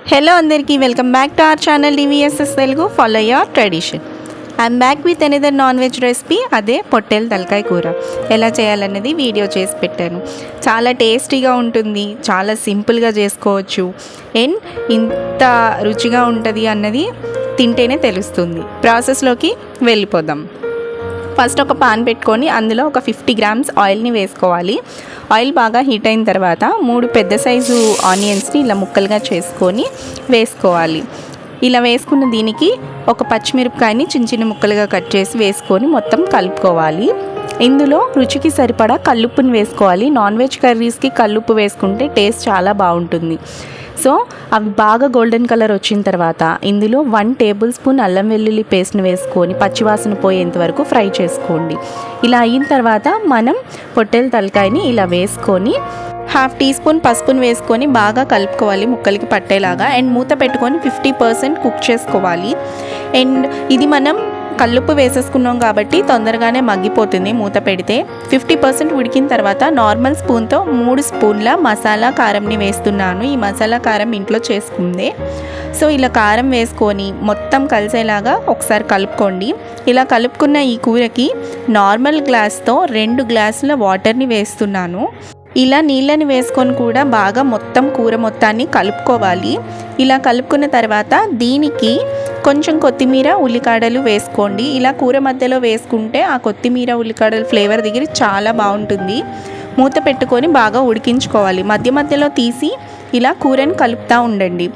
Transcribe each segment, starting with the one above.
Hello అందరికీ welcome back to our channel DVSS Telugu follow your tradition. I'm back with another non veg recipe, అదే పొట్టేలు తలకాయ కూర. ఎలా చేయాలన్నది వీడియో చేసి పెట్టాను. చాలా టేస్టీగా ఉంటుంది, చాలా సింపుల్గా చేసుకోవచ్చు అండ్ ఇంత రుచిగా ఉంటుంది అన్నది తింటేనే తెలుస్తుంది. ప్రాసెస్లోకి వెళ్ళిపోదాం. ఫస్ట్ ఒక పాన్ పెట్టుకొని అందులో ఒక 50 గ్రామ్స్ ఆయిల్ని వేసుకోవాలి. ఆయిల్ బాగా హీట్ అయిన తర్వాత 3 పెద్ద సైజు ఆనియన్స్ని ఇలా ముక్కలుగా చేసుకొని వేసుకోవాలి. ఇలా వేసుకున్న దీనికి ఒక పచ్చిమిరపకాయని చిన్న చిన్న ముక్కలుగా కట్ చేసి వేసుకొని మొత్తం కలుపుకోవాలి. ఇందులో రుచికి సరిపడా కల్లుప్పుని వేసుకోవాలి. నాన్ వెజ్ కర్రీస్కి కల్లుప్పు వేసుకుంటే టేస్ట్ చాలా బాగుంటుంది. సో అవి బాగా గోల్డెన్ కలర్ వచ్చిన తర్వాత ఇందులో 1 టేబుల్ స్పూన్ అల్లం వెల్లుల్లి పేస్ట్ని వేసుకొని పచ్చివాసన పోయేంత వరకు ఫ్రై చేసుకోండి. ఇలా అయిన తర్వాత మనం పొట్టేల తలకాయని ఇలా వేసుకొని 1/2 టీ స్పూన్ పసుపుని వేసుకొని బాగా కలుపుకోవాలి ముక్కలకి పట్టేలాగా. అండ్ మూత పెట్టుకొని 50% కుక్ చేసుకోవాలి. అండ్ ఇది మనం కల్లుప్పు వేసేసుకున్నాం కాబట్టి తొందరగానే మగ్గిపోతుంది మూత పెడితే. 50% ఉడికిన తర్వాత నార్మల్ స్పూన్తో 3 స్పూన్ల మసాలా కారంని వేస్తున్నాను. ఈ మసాలా కారం ఇంట్లో చేసుకుందే. సో ఇలా కారం వేసుకొని మొత్తం కలిసేలాగా ఒకసారి కలుపుకోండి. ఇలా కలుపుకున్న ఈ కూరకి నార్మల్ గ్లాస్తో 2 గ్లాసుల వాటర్ని వేస్తున్నాను. ఇలా నీళ్ళని వేసుకొని కూడా బాగా మొత్తం కూర మొత్తాన్ని కలుపుకోవాలి. ఇలా కలుపుకున్న తర్వాత దీనికి కొంచెం కొత్తిమీర ఉల్లికాడలు వేసుకోండి. ఇలా కూర మధ్యలో వేసుకుంటే ఆ కొత్తిమీర ఉల్లికాడలు ఫ్లేవర్ దగ్గర చాలా బాగుంటుంది. మూత పెట్టుకొని బాగా ఉడికించుకోవాలి. మధ్య మధ్యలో తీసి ఇలా కూరని కలుపుతూ ఉండండి.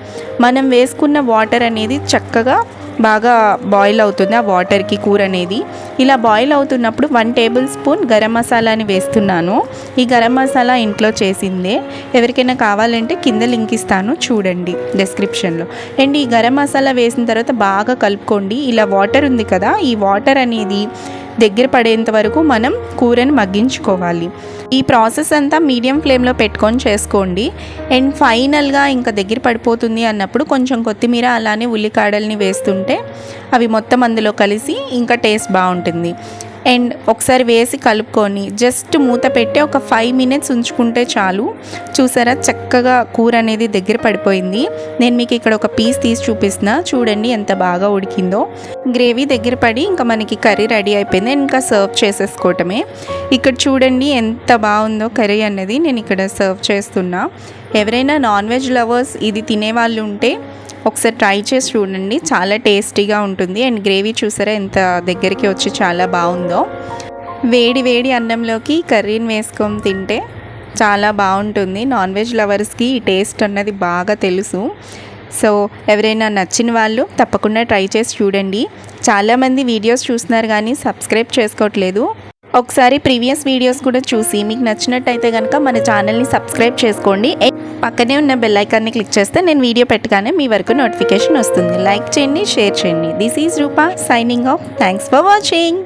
మనం వేసుకున్న వాటర్ అనేది చక్కగా బాగా బాయిల్ అవుతుంది. ఆ వాటర్కి కూర అనేది ఇలా బాయిల్ అవుతున్నప్పుడు 1 టేబుల్ స్పూన్ గరం మసాలాని వేస్తున్నాను. ఈ గరం మసాలా ఇంట్లో చేసిందే. ఎవరికైనా కావాలంటే కింద లింక్ ఇస్తాను, చూడండి డిస్క్రిప్షన్లో. అండ్ ఈ గరం మసాలా వేసిన తర్వాత బాగా కలుపుకోండి. ఇలా వాటర్ ఉంది కదా, ఈ వాటర్ అనేది దగ్గర పడేంత వరకు మనం కూరని మగ్గించుకోవాలి. ఈ ప్రాసెస్ అంతా మీడియం ఫ్లేమ్లో పెట్టుకొని చేసుకోండి. అండ్ ఫైనల్గా ఇంకా దగ్గర పడిపోతుంది అన్నప్పుడు కొంచెం కొత్తిమీర అలానే ఉల్లికాడల్ని వేస్తుంటే అవి మొత్తం అందులో కలిసి ఇంకా టేస్ట్ బాగుంటుంది. అండ్ ఒకసారి వేసి కలుపుకొని జస్ట్ మూత పెట్టి ఒక 5 మినిట్స్ ఉంచుకుంటే చాలు. చూసారా, చక్కగా కూర అనేది దగ్గర పడిపోయింది. నేను మీకు ఇక్కడ ఒక పీస్ తీసి చూపిస్తున్నా, చూడండి ఎంత బాగా ఉడికిందో. గ్రేవీ దగ్గర పడి ఇంకా మనకి కర్రీ రెడీ అయిపోయింది. ఇంకా సర్వ్ చేసేసుకోవటమే. ఇక్కడ చూడండి ఎంత బాగుందో కర్రీ అన్నది. నేను ఇక్కడ సర్వ్ చేస్తున్నా. ఎవరైనా నాన్ వెజ్ లవర్స్ ఇది తినేవాళ్ళు ఉంటే ఒకసారి ట్రై చేసి చూడండి, చాలా టేస్టీగా ఉంటుంది. అండ్ గ్రేవీ చూసారా ఎంత దగ్గరికి వచ్చి చాలా బాగుందో. వేడి వేడి అన్నంలోకి కర్రీని వేసుకొని తింటే చాలా బాగుంటుంది. నాన్ వెజ్ లవర్స్కి ఈ టేస్ట్ అన్నది బాగా తెలుసు. సో ఎవరైనా నచ్చిన వాళ్ళు తప్పకుండా ట్రై చేసి చూడండి. చాలామంది వీడియోస్ చూస్తున్నారు కానీ సబ్స్క్రైబ్ చేసుకోవట్లేదు. ఒకసారి ప్రీవియస్ వీడియోస్ కూడా చూసి మీకు నచ్చినట్టయితే కనుక మన ఛానల్ని సబ్స్క్రైబ్ చేసుకోండి. పక్కనే ఉన్న బెల్ ఐకాన్ని క్లిక్ చేస్తే నేను వీడియో పెట్టగానే మీ వరకు నోటిఫికేషన్ వస్తుంది. లైక్ చేయండి, షేర్ చేయండి. This is Rupa signing off. Thanks for watching.